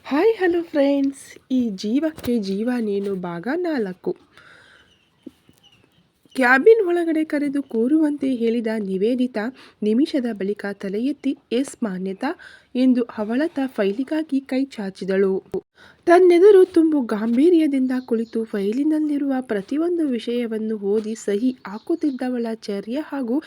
Hi hello friends, ಈ ಜೀವಕ್ಕೆ ಜೀವ ನೀನು ಭಾಗ 4. ಕ್ಯಾಬಿನ್ ಒಳಗಡೆ ಕರೆದು ಕೂರುವಂತೆ ಹೇಳಿದ ನಿವೇದಿತಾ ನಿಮಿಷದ ಬಳಿಕ ತಲೆ ಎತ್ತಿ ಎಸ್ ಮಾನ್ಯತಾ ಎಂದು ಅವಳತ್ತ ಫೈಲಿಗಾಗಿ ಕೈ ಚಾಚಿದಳು. ತನ್ನೆದುರು ತುಂಬು ಗಾಂಭೀರ್ಯದಿಂದ ಕುಳಿತು ಫೈಲಿನಲ್ಲಿರುವ ಪ್ರತಿಯೊಂದು ವಿಷಯವನ್ನು ಓದಿ ಸಹಿ ಹಾಕುತ್ತಿದ್ದವಳ ಚರ್ಯ ಹಾಗೂ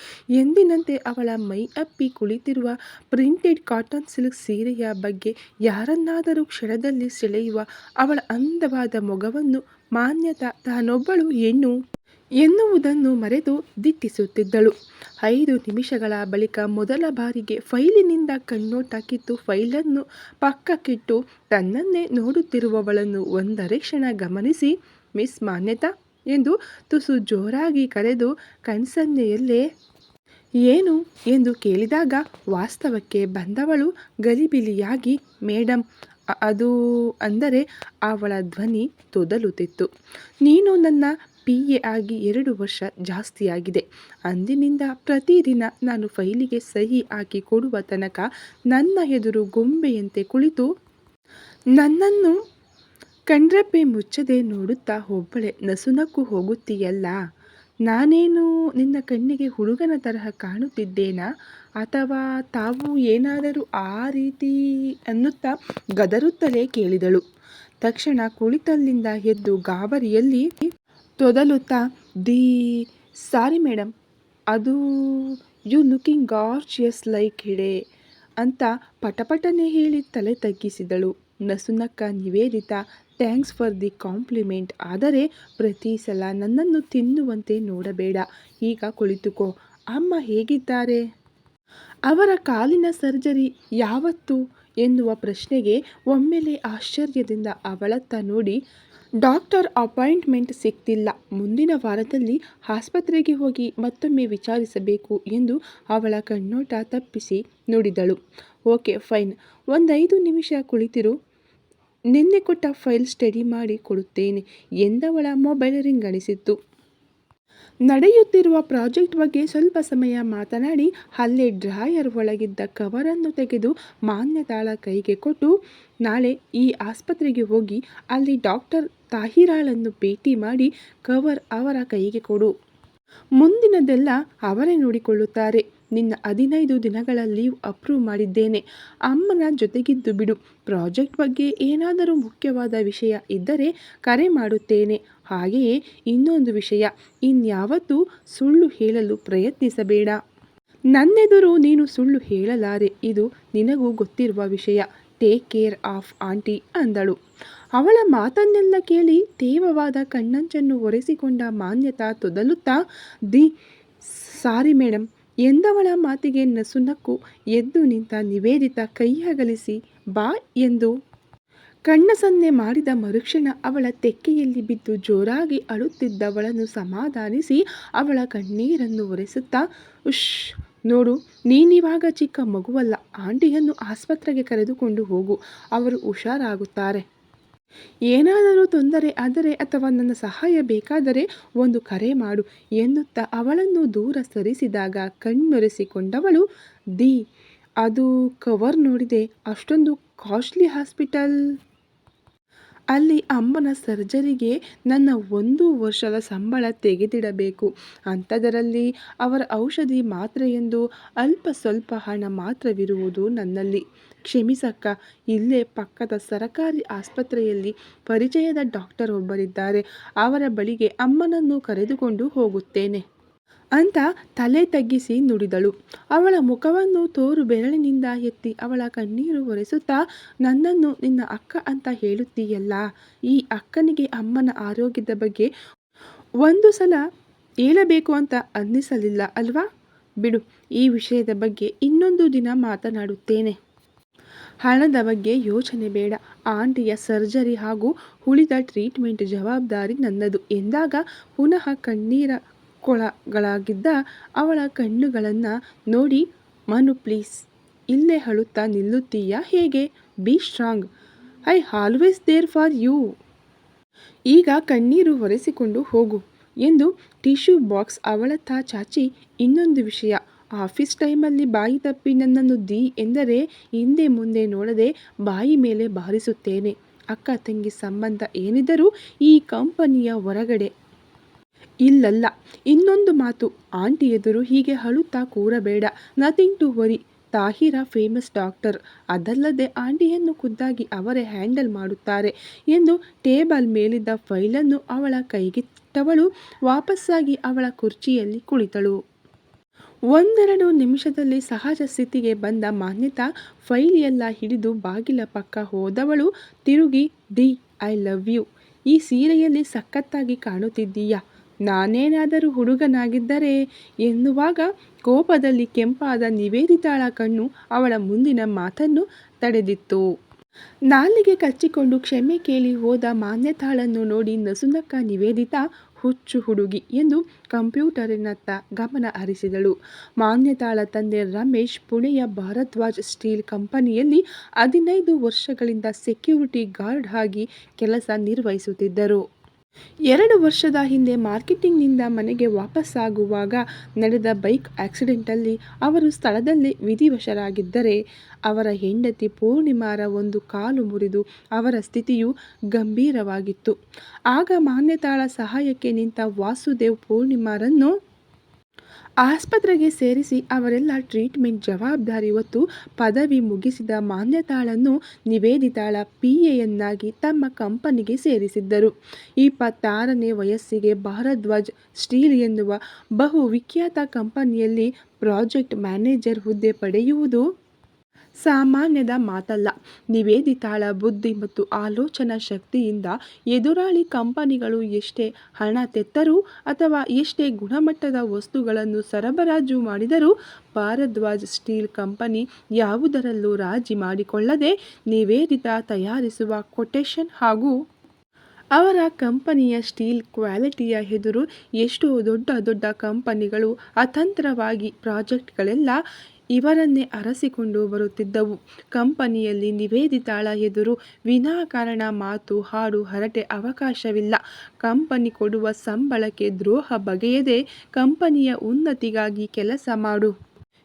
ಎಂದಿನಂತೆ ಅವಳ ಮೈ ಅಪ್ಪಿ ಕುಳಿತಿರುವ ಪ್ರಿಂಟೆಡ್ ಕಾಟನ್ ಸಿಲ್ಕ್ ಸೀರೆಯ ಬಗ್ಗೆ ಯಾರನ್ನಾದರೂ ಕ್ಷಣದಲ್ಲಿ ಸೆಳೆಯುವ ಅವಳ ಅಂದವಾದ ಮೊಗವನ್ನು ಮಾನ್ಯತಾ ತಾನೊಬ್ಬಳು ಹೆಣ್ಣು ಎನ್ನುವುದನ್ನು ಮರೆತು ದಿಟ್ಟಿಸುತ್ತಿದ್ದಳು. 5 ನಿಮಿಷಗಳ ಬಳಿಕ ಮೊದಲ ಬಾರಿಗೆ ಫೈಲಿನಿಂದ ಕಣ್ಣೋಟ ಕಿತ್ತು ಫೈಲನ್ನು ಪಕ್ಕಕ್ಕಿಟ್ಟು ತನ್ನನ್ನೇ ನೋಡುತ್ತಿರುವವಳನ್ನು ಒಂದರೆ ಕ್ಷಣ ಗಮನಿಸಿ, ಮಿಸ್ ಮಾನ್ಯತಾ ಎಂದು ತುಸು ಜೋರಾಗಿ ಕರೆದು ಕಣ್ಸನ್ನೆಯಲ್ಲೇ ಏನು ಎಂದು ಕೇಳಿದಾಗ ವಾಸ್ತವಕ್ಕೆ ಬಂದವಳು ಗಲಿಬಿಲಿಯಾಗಿ ಮೇಡಮ್ ಅದು ಅಂದರೆ ಅವಳ ಧ್ವನಿ ತೊದಲುತ್ತಿತ್ತು. ನೀನು ನನ್ನ PA ಆಗಿ 2 ವರ್ಷ ಜಾಸ್ತಿಯಾಗಿದೆ. ಅಂದಿನಿಂದ ಪ್ರತಿದಿನ ನಾನು ಫೈಲಿಗೆ ಸಹಿ ಹಾಕಿ ಕೊಡುವ ತನಕ ನನ್ನ ಎದುರು ಗೊಂಬೆಯಂತೆ ಕುಳಿತು ನನ್ನನ್ನು ಕಣ್ರೆಪ್ಪೆ ಮುಚ್ಚದೆ ನೋಡುತ್ತಾ ಒಬ್ಬಳೇ ನಸುನಕ್ಕು ಹೋಗುತ್ತೀಯಲ್ಲ. ನಾನೇನು ನಿನ್ನ ಕಣ್ಣಿಗೆ ಹುಡುಗನ ತರಹ ಕಾಣುತ್ತಿದ್ದೇನಾ, ಅಥವಾ ತಾವು ಏನಾದರೂ ಆ ರೀತಿ ಅನ್ನುತ್ತಾ ಗದರುತ್ತಲೇ ಕೇಳಿದಳು. ತಕ್ಷಣ ಕುಳಿತಲ್ಲಿಂದ ಎದ್ದು ಗಾಬರಿಯಲ್ಲಿ ತೊದಲುತ್ತಾ ಸಾರಿ ಮೇಡಮ್, ಅದು ಯು ಲುಕಿಂಗ್ ಗಾರ್ಜಿಯಸ್ ಲೈಕ್ ಹಿಡೆ ಅಂತ ಪಟಪಟನೆ ಹೇಳಿ ತಲೆ ತಗ್ಗಿಸಿದಳು. ನಸುನಕ್ಕ Nivedita, thanks for the compliment, ಆದರೆ ಪ್ರತಿ ಸಲ ನನ್ನನ್ನು ತಿನ್ನುವಂತೆ ನೋಡಬೇಡ, ಈಗ ಕುಳಿತುಕೋ. ಅಮ್ಮ ಹೇಗಿದ್ದಾರೆ? ಅವರ ಕಾಲಿನ ಸರ್ಜರಿ ಯಾವತ್ತು ಎನ್ನುವ ಪ್ರಶ್ನೆಗೆ ಒಮ್ಮೆಲೆ ಆಶ್ಚರ್ಯದಿಂದ ಅವಳತ್ತ ನೋಡಿ, ಡಾಕ್ಟರ್ ಅಪಾಯಿಂಟ್ಮೆಂಟ್ ಸಿಗ್ತಿಲ್ಲ, ಮುಂದಿನ ವಾರದಲ್ಲಿ ಆಸ್ಪತ್ರೆಗೆ ಹೋಗಿ ಮತ್ತೊಮ್ಮೆ ವಿಚಾರಿಸಬೇಕು ಎಂದು ಅವಳ ಕಣ್ಣೋಟ ತಪ್ಪಿಸಿ ನುಡಿದಳು. ಓಕೆ ಫೈನ್, 5 ನಿಮಿಷ ಕುಳಿತಿರು, ನಿನ್ನೆ ಕೊಟ್ಟ ಫೈಲ್ ಸ್ಟಡಿ ಮಾಡಿ ಕೊಡುತ್ತೇನೆ ಎಂದವಳ ಮೊಬೈಲ್ ರಿಂಗಣಿಸಿತ್ತು. ನಡೆಯುತ್ತಿರುವ ಪ್ರಾಜೆಕ್ಟ್ ಬಗ್ಗೆ ಸ್ವಲ್ಪ ಸಮಯ ಮಾತನಾಡಿ ಅಲ್ಲೇ ಡ್ರಾಯರ್ ಒಳಗಿದ್ದ ಕವರನ್ನು ತೆಗೆದು ಮಾನ್ಯತಾಳ ಕೈಗೆ ಕೊಟ್ಟು, ನಾಳೆ ಈ ಆಸ್ಪತ್ರೆಗೆ ಹೋಗಿ ಅಲ್ಲಿ ಡಾಕ್ಟರ್ ತಾಹಿರಾಳನ್ನು ಭೇಟಿ ಮಾಡಿ ಕವರ್ ಅವರ ಕೈಗೆ ಕೊಡು. ಮುಂದಿನದೆಲ್ಲ ಅವರೇ ನೋಡಿಕೊಳ್ಳುತ್ತಾರೆ. ನಿನ್ನ 15 ದಿನಗಳ ಲೀವ್ ಅಪ್ರೂವ್ ಮಾಡಿದ್ದೇನೆ. ಅಮ್ಮನ ಜೊತೆಗಿದ್ದು ಬಿಡು. ಪ್ರಾಜೆಕ್ಟ್ ಬಗ್ಗೆ ಏನಾದರೂ ಮುಖ್ಯವಾದ ವಿಷಯ ಇದ್ದರೆ ಕರೆ ಮಾಡುತ್ತೇನೆ. ಹಾಗೆಯೇ ಇನ್ನೊಂದು ವಿಷಯ, ಇನ್ಯಾವತ್ತೂ ಸುಳ್ಳು ಹೇಳಲು ಪ್ರಯತ್ನಿಸಬೇಡ. ನನ್ನೆದುರು ನೀನು ಸುಳ್ಳು ಹೇಳಲಾರೆ, ಇದು ನಿನಗೂ ಗೊತ್ತಿರುವ ವಿಷಯ. ಟೇಕ್ ಕೇರ್ ಆಫ್ ಆಂಟಿ ಅಂದಳು. ಅವಳ ಮಾತನ್ನೆಲ್ಲ ಕೇಳಿ ತೇವವಾದ ಕಣ್ಣಂಚನ್ನು ಒರೆಸಿಕೊಂಡ ಮಾನ್ಯತಾ ತೊದಲುತ್ತಾ ಸಾರಿ ಮೇಡಮ್ ಎಂದವಳ ಮಾತಿಗೆ ನಸುನಕ್ಕು ಎದ್ದು ನಿಂತ ನಿವೇದಿತಾ ಕೈ ಅಗಲಿಸಿ ಬಾ ಎಂದು ಕಣ್ಣಸನ್ನೆ ಮಾಡಿದ ಮರುಕ್ಷಣ ಅವಳ ತೆಕ್ಕೆಯಲ್ಲಿ ಬಿದ್ದು ಜೋರಾಗಿ ಅಳುತ್ತಿದ್ದವಳನ್ನು ಸಮಾಧಾನಿಸಿ ಅವಳ ಕಣ್ಣೀರನ್ನು ಒರೆಸುತ್ತಾ, ಉಶ್ ನೋಡು, ನೀನಿವಾಗ ಚಿಕ್ಕ ಮಗುವಲ್ಲ, ಆಂಟಿಯನ್ನು ಆಸ್ಪತ್ರೆಗೆ ಕರೆದುಕೊಂಡು ಹೋಗು, ಅವರು ಹುಷಾರಾಗುತ್ತಾರೆ. ಏನಾದರೂ ತೊಂದರೆ ಆದರೆ ಅಥವಾ ನನ್ನ ಸಹಾಯ ಬೇಕಾದರೆ ಒಂದು ಕರೆ ಮಾಡು ಎನ್ನುತ್ತಾ ಅವಳನ್ನು ದೂರ ಸರಿಸಿದಾಗ ಕಣ್ಣೊರೆಸಿಕೊಂಡವಳು, ಅದು ಕವರ್ ನೋಡಿದೆ, ಅಷ್ಟೊಂದು ಕಾಸ್ಟ್ಲಿ ಹಾಸ್ಪಿಟಲ್. ಅಲ್ಲಿ ಅಮ್ಮನ ಸರ್ಜರಿಗೆ ನನ್ನ 1 ವರ್ಷದ ಸಂಬಳ ತೆಗೆದಿಡಬೇಕು. ಅಂಥದರಲ್ಲಿ ಅವರ ಔಷಧಿ ಮಾತ್ರೆಯೆಂದು ಅಲ್ಪ ಸ್ವಲ್ಪ ಹಣ ಮಾತ್ರವಿರುವುದು ನನ್ನಲ್ಲಿ. ಕ್ಷಮಿಸಕ್ಕ, ಇಲ್ಲೇ ಪಕ್ಕದ ಸರಕಾರಿ ಆಸ್ಪತ್ರೆಯಲ್ಲಿ ಪರಿಚಯದ ಡಾಕ್ಟರ್ ಒಬ್ಬರಿದ್ದಾರೆ, ಅವರ ಬಳಿಗೆ ಅಮ್ಮನನ್ನು ಕರೆದುಕೊಂಡು ಹೋಗುತ್ತೇನೆ ಅಂತ ತಲೆ ತಗ್ಗಿಸಿ ನುಡಿದಳು. ಅವಳ ಮುಖವನ್ನು ತೋರು ಬೆರಳಿನಿಂದ ಎತ್ತಿ ಅವಳ ಕಣ್ಣೀರು ಒರೆಸುತ್ತಾ, ನನ್ನನ್ನು ನಿನ್ನ ಅಕ್ಕ ಅಂತ ಹೇಳುತ್ತೀಯಲ್ಲ, ಈ ಅಕ್ಕನಿಗೆ ಅಮ್ಮನ ಆರೋಗ್ಯದ ಬಗ್ಗೆ ಒಂದು ಸಲ ಹೇಳಬೇಕು ಅಂತ ಅನ್ನಿಸಲಿಲ್ಲ ಅಲ್ವಾ? ಬಿಡು, ಈ ವಿಷಯದ ಬಗ್ಗೆ ಇನ್ನೊಂದು ದಿನ ಮಾತನಾಡುತ್ತೇನೆ. ಹಣದ ಬಗ್ಗೆ ಯೋಚನೆ ಬೇಡ. ಆಂಟಿಯ ಸರ್ಜರಿ ಹಾಗೂ ಉಳಿದ ಟ್ರೀಟ್ಮೆಂಟ್ ಜವಾಬ್ದಾರಿ ನನ್ನದು ಎಂದಾಗ ಪುನಃ ಕಣ್ಣೀರ ಕೊಳಗಳಾಗಿದ್ದ ಅವಳ ಕಣ್ಣುಗಳನ್ನು ನೋಡಿ, ಮನು ಪ್ಲೀಸ್, ಇಲ್ಲೇ ಅಳುತ್ತಾ ನಿಲ್ಲುತ್ತೀಯಾ ಹೇಗೆ? Be strong, I always there for you. ಈಗ ಕಣ್ಣೀರು ಒರೆಸಿಕೊಂಡು ಹೋಗು ಎಂದು ಟಿಶ್ಯೂ ಬಾಕ್ಸ್ ಅವಳತ್ತ ಚಾಚಿ, ಇನ್ನೊಂದು ವಿಷಯ, ಆಫೀಸ್ ಟೈಮಲ್ಲಿ ಬಾಯಿ ತಪ್ಪಿ ನನ್ನನ್ನು ದಿ ಎಂದರೆ ಹಿಂದೆ ಮುಂದೆ ನೋಡದೆ ಬಾಯಿ ಮೇಲೆ ಬಾರಿಸುತ್ತೇನೆ. ಅಕ್ಕ ತಂಗಿ ಸಂಬಂಧ ಏನಿದ್ದರೂ ಈ ಕಂಪನಿಯ ಹೊರಗಡೆ ಇಲ್ಲಲ್ಲ. ಇನ್ನೊಂದು ಮಾತು, ಆಂಟಿ ಎದುರು ಹೀಗೆ ಅಳುತ್ತಾ ಕೂರಬೇಡ. Nothing to worry. Tahira famous doctor. ಅದಲ್ಲದೆ ಆಂಟಿಯನ್ನು ಖುದ್ದಾಗಿ ಅವರೇ ಹ್ಯಾಂಡಲ್ ಮಾಡುತ್ತಾರೆ ಎಂದು ಟೇಬಲ್ ಮೇಲಿದ್ದ ಫೈಲನ್ನು ಅವಳ ಕೈಗಿಟ್ಟವಳು ವಾಪಸ್ಸಾಗಿ ಅವಳ ಕುರ್ಚಿಯಲ್ಲಿ ಕುಳಿತಳು. ಒಂದೆರಡು ನಿಮಿಷದಲ್ಲಿ ಸಹಜ ಸ್ಥಿತಿಗೆ ಬಂದ ಮಾನ್ಯತಾ ಫೈಲ್ ಎಲ್ಲ ಹಿಡಿದು ಬಾಗಿಲ ಪಕ್ಕ ಹೋದವಳು ತಿರುಗಿ, ಡಿ, ಐ ಲವ್ ಯು. ಈ ಸೀರೆಯಲ್ಲಿ ಸಖತ್ತಾಗಿ ಕಾಣುತ್ತಿದ್ದೀಯಾ. ನಾನೇನಾದರೂ ಹುಡುಗನಾಗಿದ್ದರೆ ಎನ್ನುವಾಗ ಕೋಪದಲ್ಲಿ ಕೆಂಪಾದ ನಿವೇದಿತಾಳ ಕಣ್ಣು ಅವಳ ಮುಂದಿನ ಮಾತನ್ನು ತಡೆದಿತ್ತು. ನಾಲಿಗೆ ಕಚ್ಚಿಕೊಂಡು ಕ್ಷಮೆ ಕೇಳಿ ಹೋದ ಮಾನ್ಯತಾಳನ್ನು ನೋಡಿ ನಸುನಕ್ಕ ನಿವೇದಿತಾ. ಹುಚ್ಚು ಹುಡುಗಿ ಎಂದು ಕಂಪ್ಯೂಟರಿನತ್ತ ಗಮನ ಹರಿಸಿದಳು. ಮಾನ್ಯತಾಳ ತಂದೆ ರಮೇಶ್ ಪುಣೆಯ ಭಾರದ್ವಾಜ್ ಸ್ಟೀಲ್ ಕಂಪನಿಯಲ್ಲಿ 15 ವರ್ಷಗಳಿಂದ ಸೆಕ್ಯೂರಿಟಿ ಗಾರ್ಡ್ ಆಗಿ ಕೆಲಸ ನಿರ್ವಹಿಸುತ್ತಿದ್ದರು. 2 ವರ್ಷದ ಹಿಂದೆ ಮಾರ್ಕೆಟಿಂಗ್ನಿಂದ ಮನೆಗೆ ವಾಪಸ್ಸಾಗುವಾಗ ನಡೆದ ಬೈಕ್ ಆಕ್ಸಿಡೆಂಟಲ್ಲಿ ಅವರು ಸ್ಥಳದಲ್ಲೇ ವಿಧಿವಶರಾಗಿದ್ದರೆ, ಅವರ ಹೆಂಡತಿ ಪೂರ್ಣಿಮಾರ ಒಂದು ಕಾಲು ಮುರಿದು ಅವರ ಸ್ಥಿತಿಯು ಗಂಭೀರವಾಗಿತ್ತು. ಆಗ ಮಾನ್ಯತಾಳ ಸಹಾಯಕ್ಕೆ ನಿಂತ ವಾಸುದೇವ್ ಪೂರ್ಣಿಮಾರನ್ನು ಆಸ್ಪತ್ರೆಗೆ ಸೇರಿಸಿ ಅವರೆಲ್ಲ ಟ್ರೀಟ್ಮೆಂಟ್ ಜವಾಬ್ದಾರಿ ಹೊತ್ತು ಪದವಿ ಮುಗಿಸಿದ ಮಾನ್ಯತಾಳನ್ನು ನಿವೇದಿತಾಳ PAಯನ್ನಾಗಿ ತಮ್ಮ ಕಂಪನಿಗೆ ಸೇರಿಸಿದ್ದರು. 26ನೇ ವಯಸ್ಸಿಗೆ ಭಾರದ್ವಾಜ್ ಸ್ಟೀಲ್ ಎನ್ನುವ ಬಹು ವಿಖ್ಯಾತ ಕಂಪನಿಯಲ್ಲಿ ಪ್ರಾಜೆಕ್ಟ್ ಮ್ಯಾನೇಜರ್ ಹುದ್ದೆ ಪಡೆಯುವುದು ಸಾಮಾನ್ಯದ ಮಾತಲ್ಲ. ನಿವೇದಿತಾಳ ಬುದ್ಧಿ ಮತ್ತು ಆಲೋಚನಾ ಶಕ್ತಿಯಿಂದ ಎದುರಾಳಿ ಕಂಪನಿಗಳು ಎಷ್ಟೇ ಹಣ ತೆತ್ತರೂ ಅಥವಾ ಎಷ್ಟೇ ಗುಣಮಟ್ಟದ ವಸ್ತುಗಳನ್ನು ಸರಬರಾಜು ಮಾಡಿದರೂ ಭಾರದ್ವಾಜ್ ಸ್ಟೀಲ್ ಕಂಪನಿ ಯಾವುದರಲ್ಲೂ ರಾಜಿ ಮಾಡಿಕೊಳ್ಳದೆ ನಿವೇದಿತಾ ತಯಾರಿಸುವ ಕೊಟೇಶನ್ ಹಾಗೂ ಅವರ ಕಂಪನಿಯ ಸ್ಟೀಲ್ ಕ್ವಾಲಿಟಿಯ ಎದುರು ಎಷ್ಟೋ ದೊಡ್ಡ ದೊಡ್ಡ ಕಂಪನಿಗಳು ಅತಂತ್ರವಾಗಿ ಪ್ರಾಜೆಕ್ಟ್ಗಳೆಲ್ಲ ಇವರನ್ನೇ ಅರಸಿಕೊಂಡು ಬರುತ್ತಿದ್ದವು. ಕಂಪನಿಯಲ್ಲಿ ನಿವೇದಿತಾಳ ಎದುರು ವಿನಾಕಾರಣ ಮಾತು ಹಾಡು ಹರಟೆ ಅವಕಾಶವಿಲ್ಲ. ಕಂಪನಿ ಕೊಡುವ ಸಂಬಳಕ್ಕೆ ದ್ರೋಹ ಬಗೆಯದೆ ಕಂಪನಿಯ ಉನ್ನತಿಗಾಗಿ ಕೆಲಸ ಮಾಡು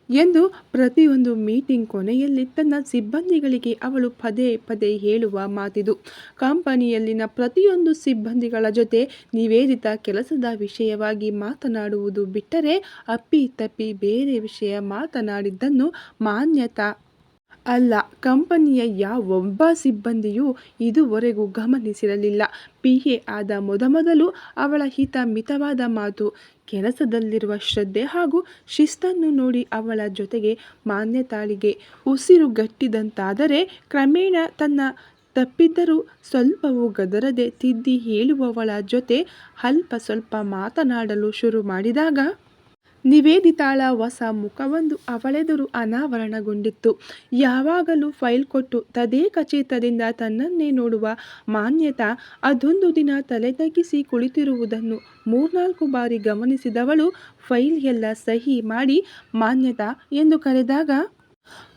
ಎಂದು ಪ್ರತಿಯೊಂದು ಮೀಟಿಂಗ್ ಕೊನೆಯಲ್ಲಿ ತನ್ನ ಸಿಬ್ಬಂದಿಗಳಿಗೆ ಅವಳು ಪದೇ ಪದೇ ಹೇಳುವ ಮಾತಿದು. ಕಂಪನಿಯಲ್ಲಿನ ಪ್ರತಿಯೊಂದು ಸಿಬ್ಬಂದಿಗಳ ಜೊತೆ ನಿವೇದಿತಾ ಕೆಲಸದ ವಿಷಯವಾಗಿ ಮಾತನಾಡುವುದು ಬಿಟ್ಟರೆ ಅಪ್ಪಿತಪ್ಪಿ ಬೇರೆ ವಿಷಯ ಮಾತನಾಡಿದ್ದನ್ನು ಮಾನ್ಯತಾ ಅಲ್ಲ, ಕಂಪನಿಯ ಯಾವೊಬ್ಬ ಸಿಬ್ಬಂದಿಯೂ ಇದುವರೆಗೂ ಗಮನಿಸಿರಲಿಲ್ಲ. PA ಆದ ಮೊದಮೊದಲು ಅವಳ ಹಿತ ಮಿತವಾದ ಮಾತು, ಕೆಲಸದಲ್ಲಿರುವ ಶ್ರದ್ಧೆ ಹಾಗೂ ಶಿಸ್ತನ್ನು ನೋಡಿ ಅವಳ ಜೊತೆಗೆ ಮಾನ್ಯತಾಳಿಗೆ ಉಸಿರುಗಟ್ಟಿದಂತಾದರೆ, ಕ್ರಮೇಣ ತನ್ನ ತಪ್ಪಿದ್ದರೂ ಸ್ವಲ್ಪವೂ ಗದರದೆ ತಿದ್ದಿ ಹೇಳುವವಳ ಜೊತೆ ಅಲ್ಪ ಸ್ವಲ್ಪ ಮಾತನಾಡಲು ಶುರು ಮಾಡಿದಾಗ ನಿವೇದಿತಾಳ ಹೊಸ ಮುಖವೊಂದು ಅವಳೆದುರು ಅನಾವರಣಗೊಂಡಿತ್ತು. ಯಾವಾಗಲೂ ಫೈಲ್ ಕೊಟ್ಟು ತದೇಕಚಿತ್ತದಿಂದ ತನ್ನನ್ನೇ ನೋಡುವ ಮಾನ್ಯತಾ ಅದೊಂದು ದಿನ ತಲೆ ತಗ್ಗಿಸಿ ಕುಳಿತಿರುವುದನ್ನು 3-4 ಬಾರಿ ಗಮನಿಸಿದವಳು ಫೈಲ್ ಎಲ್ಲ ಸಹಿ ಮಾಡಿ ಮಾನ್ಯತಾ ಎಂದು ಕರೆದಾಗ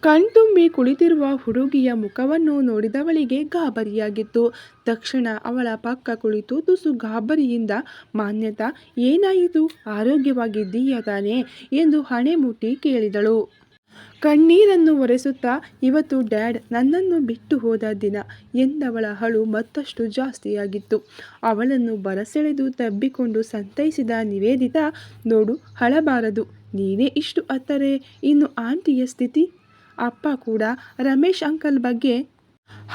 ಕಣ್ತುಂಬಿ ಕುಳಿತಿರುವ ಹುಡುಗಿಯ ಮುಖವನ್ನು ನೋಡಿದವಳಿಗೆ ಗಾಬರಿಯಾಗಿತ್ತು. ತಕ್ಷಣ ಅವಳ ಪಕ್ಕ ಕುಳಿತು ತುಸು ಗಾಬರಿಯಿಂದ, ಮಾನ್ಯತಾ, ಏನಾಯಿತು? ಆರೋಗ್ಯವಾಗಿದ್ದೀಯಾ ತಾನೇ ಎಂದು ಹಣೆ ಮುಟ್ಟಿ ಕೇಳಿದಳು. ಕಣ್ಣೀರನ್ನು ಒರೆಸುತ್ತಾ, ಇವತ್ತು ಡ್ಯಾಡ್ ನನ್ನನ್ನು ಬಿಟ್ಟು ಹೋದ ದಿನ ಎಂದವಳ ಅಳು ಮತ್ತಷ್ಟು ಜಾಸ್ತಿಯಾಗಿತ್ತು. ಅವಳನ್ನು ಬರಸೆಳೆದು ತಬ್ಬಿಕೊಂಡು ಸಂತೈಸಿದ ನಿವೇದಿತಾ, ನೋಡು, ಅಳಬಾರದು. ನೀನೇ ಇಷ್ಟು ಅತ್ತರೆ ಇನ್ನು ಆಂಟಿಯ ಸ್ಥಿತಿ? ಅಪ್ಪ ಕೂಡ ರಮೇಶ್ ಅಂಕಲ್ ಬಗ್ಗೆ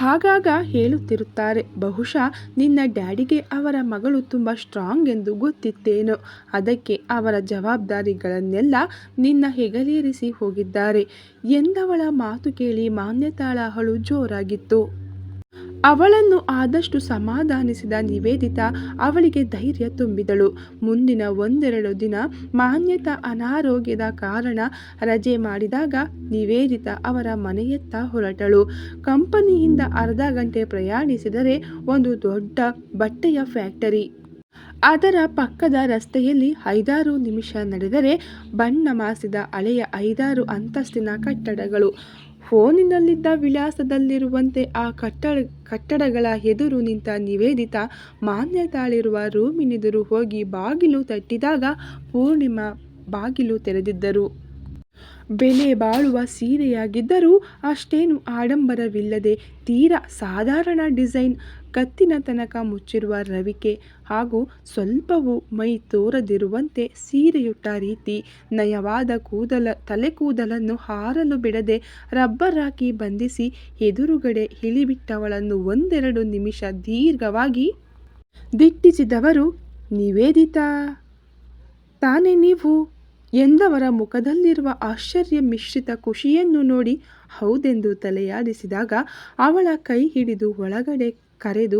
ಆಗಾಗ ಹೇಳುತ್ತಿರುತ್ತಾರೆ. ಬಹುಶಃ ನಿನ್ನ ಡ್ಯಾಡಿಗೆ ಅವರ ಮಗಳು ತುಂಬ ಸ್ಟ್ರಾಂಗ್ ಎಂದು ಗೊತ್ತಿತ್ತೇನೋ, ಅದಕ್ಕೆ ಅವರ ಜವಾಬ್ದಾರಿಗಳನ್ನೆಲ್ಲ ನಿನ್ನ ಹೆಗಲೇರಿಸಿ ಹೋಗಿದ್ದಾರೆ ಎಂದವಳ ಮಾತು ಕೇಳಿ ಮಾನ್ಯತಾಳ ಅಳು ಜೋರಾಗಿತ್ತು. ಅವಳನ್ನು ಆದಷ್ಟು ಸಮಾಧಾನಿಸಿದ ನಿವೇದಿತಾ ಅವಳಿಗೆ ಧೈರ್ಯ ತುಂಬಿದಳು. ಮುಂದಿನ 1-2 ದಿನ ಮಾನ್ಯತಾ ಅನಾರೋಗ್ಯದ ಕಾರಣ ರಜೆ ಮಾಡಿದಾಗ ನಿವೇದಿತಾ ಅವರ ಮನೆಯತ್ತ ಹೊರಟಳು. ಕಂಪನಿಯಿಂದ ಅರ್ಧ ಗಂಟೆ ಪ್ರಯಾಣಿಸಿದರೆ ಒಂದು ದೊಡ್ಡ ಬಟ್ಟೆಯ ಫ್ಯಾಕ್ಟರಿ. ಅದರ ಪಕ್ಕದ ರಸ್ತೆಯಲ್ಲಿ 5-6 ನಿಮಿಷ ನಡೆದರೆ ಬಣ್ಣ ಮಾಸಿದ ಹಳೆಯ 5-6 ಅಂತಸ್ತಿನ ಕಟ್ಟಡಗಳು. ಫೋನಿನಲ್ಲಿದ್ದ ವಿಳಾಸದಲ್ಲಿರುವಂತೆ ಆ ಕಟ್ಟಡಗಳ ಎದುರು ನಿಂತ ನಿವೇದಿತಾ ಮಾನ್ಯತಾಳಿರುವ ರೂಮಿನೆದುರು ಹೋಗಿ ಬಾಗಿಲು ತಟ್ಟಿದಾಗ ಪೂರ್ಣಿಮಾ ಬಾಗಿಲು ತೆರೆದಿದ್ದರು. ಬೆಲೆ ಬಾಳುವ ಸೀರೆಯಾಗಿದ್ದರೂ ಅಷ್ಟೇನು ಆಡಂಬರವಿಲ್ಲದೆ ತೀರಾ ಸಾಧಾರಣ ಡಿಸೈನ್, ಕತ್ತಿನ ತನಕ ಮುಚ್ಚಿರುವ ರವಿಕೆ ಹಾಗೂ ಸ್ವಲ್ಪವೂ ಮೈ ತೋರದಿರುವಂತೆ ಸೀರೆಯುಟ್ಟ ರೀತಿ, ನಯವಾದ ತಲೆಕೂದಲನ್ನು ಹಾರಲು ಬಿಡದೆ ರಬ್ಬರ್ ಹಾಕಿ ಬಂಧಿಸಿ ಎದುರುಗಡೆ ಇಳಿಬಿಟ್ಟವಳನ್ನು ಒಂದೆರಡು ನಿಮಿಷ ದೀರ್ಘವಾಗಿ ದಿಟ್ಟಿಸಿದವರು. ನಿವೇದಿತಾ ತಾನೇ ನೀವು ಎಂದವರ ಮುಖದಲ್ಲಿರುವ ಆಶ್ಚರ್ಯ ಮಿಶ್ರಿತ ಖುಷಿಯನ್ನು ನೋಡಿ ಹೌದೆಂದು ತಲೆಯಾಡಿಸಿದಾಗ ಅವಳ ಕೈ ಹಿಡಿದು ಒಳಗಡೆ ಕರೆದು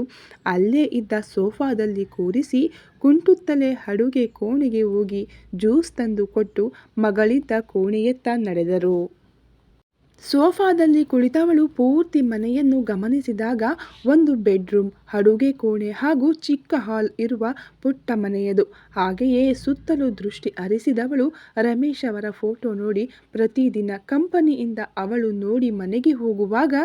ಅಲ್ಲೇ ಇದ್ದ ಸೋಫಾದಲ್ಲಿ ಕೂರಿಸಿ ಕುಂಟುತ್ತಲೇ ಅಡುಗೆ ಕೋಣೆಗೆ ಹೋಗಿ ಜ್ಯೂಸ್ ತಂದು ಕೊಟ್ಟು ಮಗಳಿದ್ದ ಕೋಣೆಯತ್ತ ನಡೆದರು. ಸೋಫಾದಲ್ಲಿ ಕುಳಿತವಳು ಪೂರ್ತಿ ಮನೆಯನ್ನು ಗಮನಿಸಿದಾಗ ಒಂದು ಬೆಡ್ರೂಮ್, ಅಡುಗೆ ಕೋಣೆ ಹಾಗೂ ಚಿಕ್ಕ ಹಾಲ್ ಇರುವ ಪುಟ್ಟ ಮನೆಯದು. ಹಾಗೆಯೇ ಸುತ್ತಲೂ ದೃಷ್ಟಿ ಹರಿಸಿದವಳು ರಮೇಶ್ ಅವರ ಫೋಟೋ ನೋಡಿ ಪ್ರತಿದಿನ ಕಂಪನಿಯಿಂದ ಅವಳು ನೋಡಿ ಮನೆಗೆ ಹೋಗುವಾಗ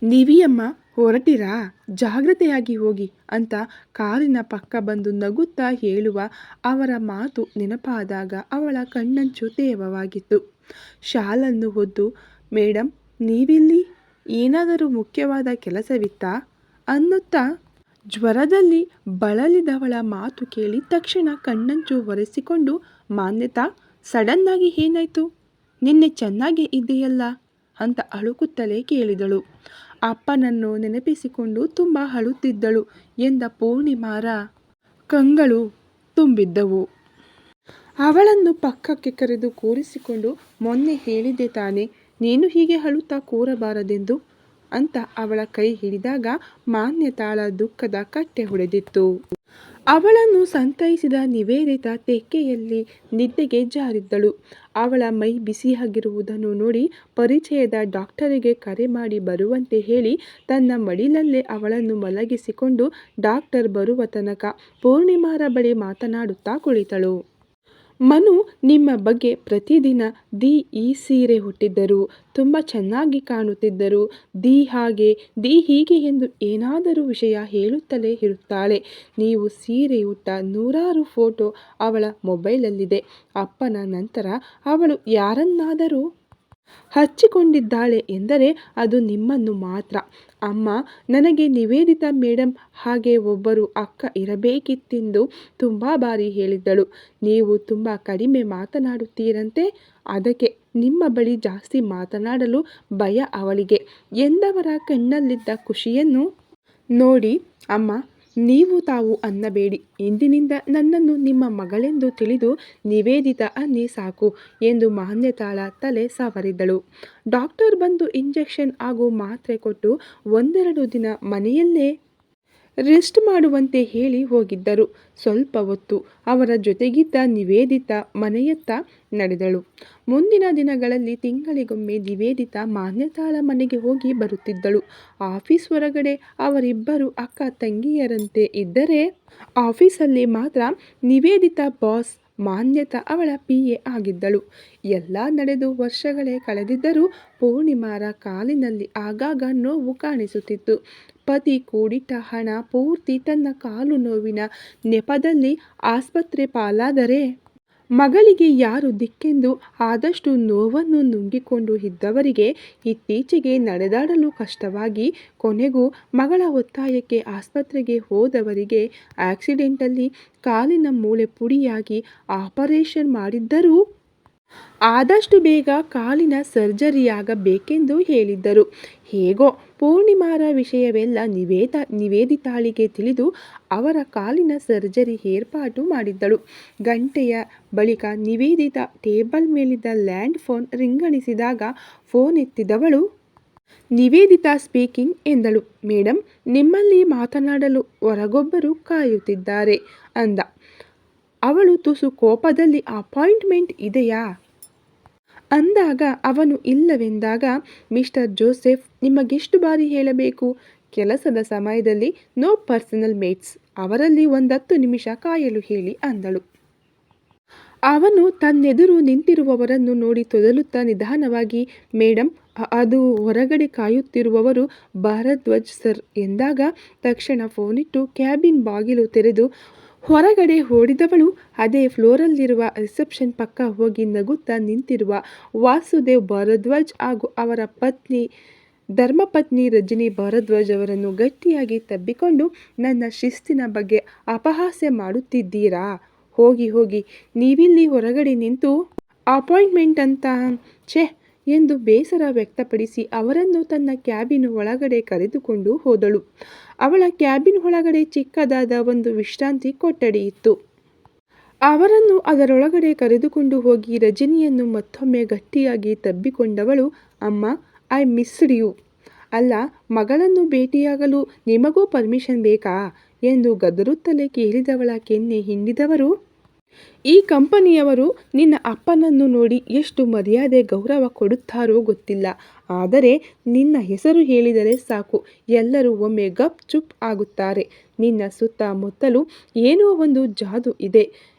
ನೀವಿಯಮ್ಮ ಹೊರಟಿರಾ, ಜಾಗ್ರತೆಯಾಗಿ ಹೋಗಿ ಅಂತ ಕಾರಿನ ಪಕ್ಕ ಬಂದು ನಗುತ್ತಾ ಹೇಳುವ ಅವರ ಮಾತು ನೆನಪಾದಾಗ ಅವಳ ಕಣ್ಣಂಚು ತೇವವಾಗಿತ್ತು. ಶಾಲನ್ನು ಹೊದ್ದು ಮೇಡಮ್ ನೀವಿಲ್ಲಿ ಏನಾದರೂ ಮುಖ್ಯವಾದ ಕೆಲಸವಿತ್ತಾ ಅನ್ನುತ್ತಾ ಜ್ವರದಲ್ಲಿ ಬಳಲಿದವಳ ಮಾತು ಕೇಳಿ ತಕ್ಷಣ ಕಣ್ಣಂಚು ಒರೆಸಿಕೊಂಡು ಮಾನ್ಯತಾ ಸಡನ್ನಾಗಿ ಏನಾಯ್ತು, ನಿನ್ನೆ ಚೆನ್ನಾಗೇ ಇದೆಯಲ್ಲ ಅಂತ ಅಳುಕುತ್ತಲೇ ಕೇಳಿದಳು. ಅಪ್ಪನನ್ನು ನೆನಪಿಸಿಕೊಂಡು ತುಂಬ ಅಳುತ್ತಿದ್ದಳು ಎಂದ ಪೂರ್ಣಿಮಾರ ಕಂಗಳು ತುಂಬಿದ್ದವು. ಅವಳನ್ನು ಪಕ್ಕಕ್ಕೆ ಕರೆದು ಕೂರಿಸಿಕೊಂಡು ಮೊನ್ನೆ ಹೇಳಿದ್ದೆ ತಾನೆ ನೀನು ಹೀಗೆ ಅಳುತ್ತಾ ಕೂರಬಾರದೆಂದು ಅಂತ ಅವಳ ಕೈ ಹಿಡಿದಾಗ ಮಾನ್ಯತಾಳ ದುಃಖದ ಕಟ್ಟೆ ಹೊಡೆದಿತ್ತು. ಅವಳನ್ನು ಸಂತೈಸಿದ ನಿವೇದಿತಾ ತೆಕ್ಕೆಯಲ್ಲಿ ನಿದ್ದೆಗೆ ಜಾರಿದ್ದಳು. ಅವಳ ಮೈ ಬಿಸಿಯಾಗಿರುವುದನ್ನು ನೋಡಿ ಪರಿಚಯದ ಡಾಕ್ಟರಿಗೆ ಕರೆ ಮಾಡಿ ಬರುವಂತೆ ಹೇಳಿ ತನ್ನ ಮಡಿಲಲ್ಲೇ ಅವಳನ್ನು ಮಲಗಿಸಿಕೊಂಡು ಡಾಕ್ಟರ್ ಬರುವ ತನಕ ಪೂರ್ಣಿಮಾರ ಬಳಿ ಮಾತನಾಡುತ್ತಾ ಕುಳಿತಳು. ಮನು ನಿಮ್ಮ ಬಗ್ಗೆ ಪ್ರತಿದಿನ ದಿ ಈ ಸೀರೆ ಹುಟ್ಟಿದ್ದರು, ತುಂಬ ಚೆನ್ನಾಗಿ ಕಾಣುತ್ತಿದ್ದರು, ದಿ ಹಾಗೆ ದಿ ಹೀಗೆ ಎಂದು ಏನಾದರೂ ವಿಷಯ ಹೇಳುತ್ತಲೇ ಇರುತ್ತಾಳೆ. ನೀವು ಸೀರೆ ಉಟ್ಟ 100 ಫೋಟೋ ಅವಳ ಮೊಬೈಲಲ್ಲಿದೆ. ಅಪ್ಪನ ನಂತರ ಅವಳು ಯಾರನ್ನಾದರೂ ಹಚ್ಚಿಕೊಂಡಿದ್ದಾಳೆ ಎಂದರೆ ಅದು ನಿಮ್ಮನ್ನು ಮಾತ್ರ. ಅಮ್ಮ ನನಗೆ ನಿವೇದಿತಾ ಮೇಡಮ್ ಹಾಗೆ ಒಬ್ಬರು ಅಕ್ಕ ಇರಬೇಕಿತ್ತೆಂದು ತುಂಬ ಬಾರಿ ಹೇಳಿದ್ದಳು. ನೀವು ತುಂಬ ಕಡಿಮೆ ಮಾತನಾಡುತ್ತೀರಂತೆ, ಅದಕ್ಕೆ ನಿಮ್ಮ ಬಳಿ ಜಾಸ್ತಿ ಮಾತನಾಡಲು ಭಯ ಅವಳಿಗೆ ಎಂದವರ ಕಣ್ಣಲ್ಲಿದ್ದ ಖುಷಿಯನ್ನು ನೋಡಿ ಅಮ್ಮ ನೀವು ತಾವು ಅನ್ನಬೇಡಿ, ಇಂದಿನಿಂದ ನನ್ನನ್ನು ನಿಮ್ಮ ಮಗಳೆಂದು ತಿಳಿದು ನಿವೇದಿತಾ ಅನ್ನಿ ಸಾಕು ಎಂದು ಮಾನ್ಯತಾಳ ತಲೆ ಸವರಿದಳು. ಡಾಕ್ಟರ್ ಬಂದು ಇಂಜೆಕ್ಷನ್ ಹಾಗೂ ಮಾತ್ರೆ ಕೊಟ್ಟು ಒಂದೆರಡು ದಿನ ಮನೆಯಲ್ಲೇ ರೆಸ್ಟ್ ಮಾಡುವಂತೆ ಹೇಳಿ ಹೋಗಿದ್ದರು. ಸ್ವಲ್ಪ ಹೊತ್ತು ಅವರ ಜೊತೆಗಿದ್ದ ನಿವೇದಿತಾ ಮನೆಯತ್ತ ನಡೆದಳು. ಮುಂದಿನ ದಿನಗಳಲ್ಲಿ ತಿಂಗಳಿಗೊಮ್ಮೆ ನಿವೇದಿತಾ ಮಾನ್ಯತಾಳ ಮನೆಗೆ ಹೋಗಿ ಬರುತ್ತಿದ್ದಳು. ಆಫೀಸ್ ಹೊರಗಡೆ ಅವರಿಬ್ಬರು ಅಕ್ಕ ತಂಗಿಯರಂತೆ ಇದ್ದರೆ ಆಫೀಸಲ್ಲಿ ಮಾತ್ರ ನಿವೇದಿತಾ ಬಾಸ್, ಮಾನ್ಯತಾ ಅವಳ PA ಆಗಿದ್ದಳು. ಎಲ್ಲ ನಡೆದು ವರ್ಷಗಳೇ ಕಳೆದಿದ್ದರೂ ಪೂರ್ಣಿಮಾರ ಕಾಲಿನಲ್ಲಿ ಆಗಾಗ ನೋವು ಕಾಣಿಸುತ್ತಿತ್ತು. ಪತಿ ಕೂಡಿಟ್ಟ ಹಣ ಪೂರ್ತಿ ತನ್ನ ಕಾಲು ನೋವಿನ ನೆಪದಲ್ಲಿ ಆಸ್ಪತ್ರೆ ಪಾಲಾದರೆ ಮಗಳಿಗೆ ಯಾರು ದಿಕ್ಕೆಂದು ಆದಷ್ಟು ನೋವನ್ನು ನುಂಗಿಕೊಂಡು ಇದ್ದವರಿಗೆ ಇತ್ತೀಚೆಗೆ ನಡೆದಾಡಲು ಕಷ್ಟವಾಗಿ ಕೊನೆಗೂ ಮಗಳ ಒತ್ತಾಯಕ್ಕೆ ಆಸ್ಪತ್ರೆಗೆ ಹೋದವರಿಗೆ ಆಕ್ಸಿಡೆಂಟಲ್ಲಿ ಕಾಲಿನ ಮೂಳೆ ಪುಡಿಯಾಗಿ ಆಪರೇಷನ್ ಮಾಡಿದ್ದರೂ ಆದಷ್ಟು ಬೇಗ ಕಾಲಿನ ಸರ್ಜರಿಯಾಗಬೇಕೆಂದು ಹೇಳಿದ್ದರು. ಹೇಗೋ ಪೂರ್ಣಿಮಾರ ವಿಷಯವೆಲ್ಲ ನಿವೇದಿತಾಳಿಗೆ ತಿಳಿದು ಅವರ ಕಾಲಿನ ಸರ್ಜರಿ ಏರ್ಪಾಟು ಮಾಡಿದ್ದಳು. ಗಂಟೆಯ ಬಳಿಕ ನಿವೇದಿತಾ ಟೇಬಲ್ ಮೇಲಿದ್ದ ಲ್ಯಾಂಡ್ ಫೋನ್ ರಿಂಗಣಿಸಿದಾಗ ಫೋನ್ ಎತ್ತಿದವಳು ನಿವೇದಿತಾ ಸ್ಪೀಕಿಂಗ್ ಎಂದಳು. ಮೇಡಮ್ ನಿಮ್ಮಲ್ಲಿ ಮಾತನಾಡಲು ಹೊರಗೊಬ್ಬರು ಕಾಯುತ್ತಿದ್ದಾರೆ ಅಂದ. ಅವಳು ತುಸು ಕೋಪದಲ್ಲಿ ಅಪಾಯಿಂಟ್ಮೆಂಟ್ ಇದೆಯಾ ಅಂದಾಗ ಅವನು ಇಲ್ಲವೆಂದಾಗ ಮಿಸ್ಟರ್ ಜೋಸೆಫ್ ನಿಮಗೆಷ್ಟು ಬಾರಿ ಹೇಳಬೇಕು, ಕೆಲಸದ ಸಮಯದಲ್ಲಿ ನೋ ಪರ್ಸನಲ್ ಮೇಟ್ಸ್, ಅವರಲ್ಲಿ 10 ನಿಮಿಷ ಕಾಯಲು ಹೇಳಿ ಅಂದಳು. ಅವನು ತನ್ನೆದುರು ನಿಂತಿರುವವರನ್ನು ನೋಡಿ ತೊದಲುತ್ತಾ ನಿಧಾನವಾಗಿ ಮೇಡಮ್ ಅದು ಹೊರಗಡೆ ಕಾಯುತ್ತಿರುವವರು ಭಾರದ್ವಾಜ್ ಸರ್ ಎಂದಾಗ ತಕ್ಷಣ ಫೋನಿಟ್ಟು ಕ್ಯಾಬಿನ್ ಬಾಗಿಲು ತೆರೆದು ಹೊರಗಡೆ ಓಡಿದವಳು ಅದೇ ಫ್ಲೋರಲ್ಲಿರುವ ರಿಸೆಪ್ಷನ್ ಪಕ್ಕ ಹೋಗಿ ನಗುತ್ತಾ ನಿಂತಿರುವ ವಾಸುದೇವ್ ಭಾರದ್ವಾಜ್ ಹಾಗೂ ಅವರ ಪತ್ನಿ ಧರ್ಮಪತ್ನಿ ರಜನಿ ಭಾರದ್ವಾಜ್ ಅವರನ್ನು ಗಟ್ಟಿಯಾಗಿ ತಬ್ಬಿಕೊಂಡು, ನನ್ನ ಶಿಸ್ತಿನ ಬಗ್ಗೆ ಅಪಹಾಸ್ಯ ಮಾಡುತ್ತಿದ್ದೀರಾ? ಹೋಗಿ ಹೋಗಿ, ನೀವಿಲ್ಲಿ ಹೊರಗಡೆ ನಿಂತು ಅಪಾಯಿಂಟ್ಮೆಂಟ್ ಅಂತ ಛೆ ಎಂದು ಬೇಸರ ವ್ಯಕ್ತಪಡಿಸಿ ಅವರನ್ನು ತನ್ನ ಕ್ಯಾಬಿನ್ ಒಳಗಡೆ ಕರೆದುಕೊಂಡು ಹೋದಳು. ಅವಳ ಕ್ಯಾಬಿನ್ ಒಳಗಡೆ ಚಿಕ್ಕದಾದ ಒಂದು ವಿಶ್ರಾಂತಿ ಕೊಠಡಿ ಇತ್ತು. ಅವರನ್ನು ಅದರೊಳಗಡೆ ಕರೆದುಕೊಂಡು ಹೋಗಿ ರಜನಿಯನ್ನು ಮತ್ತೊಮ್ಮೆ ಗಟ್ಟಿಯಾಗಿ ತಬ್ಬಿಕೊಂಡವಳು, ಅಮ್ಮ, ಐ ಮಿಸ್ಡ್ ಯು. ಅಲ್ಲ, ಮಗಳನ್ನು ಭೇಟಿಯಾಗಲು ನಿಮಗೂ ಪರ್ಮಿಷನ್ ಬೇಕಾ ಎಂದು ಗದರುತ್ತಲೇ ಕೇಳಿದವಳ ಕೆನ್ನೆ ಹಿಂಡಿದವರು, ಈ ಕಂಪನಿಯವರು ನಿನ್ನ ಅಪ್ಪನನ್ನು ನೋಡಿ ಎಷ್ಟು ಮರ್ಯಾದೆ ಗೌರವ ಕೊಡುತ್ತಾರೋ ಗೊತ್ತಿಲ್ಲ. ಆದರೆ ನಿನ್ನ ಹೆಸರು ಹೇಳಿದರೆ ಸಾಕು, ಎಲ್ಲರೂ ಒಮ್ಮೆ ಗಪ್ ಚುಪ್ ಆಗುತ್ತಾರೆ. ನಿನ್ನ ಸುತ್ತಮುತ್ತಲೂ ಏನೋ ಒಂದು ಜಾದು ಇದೆ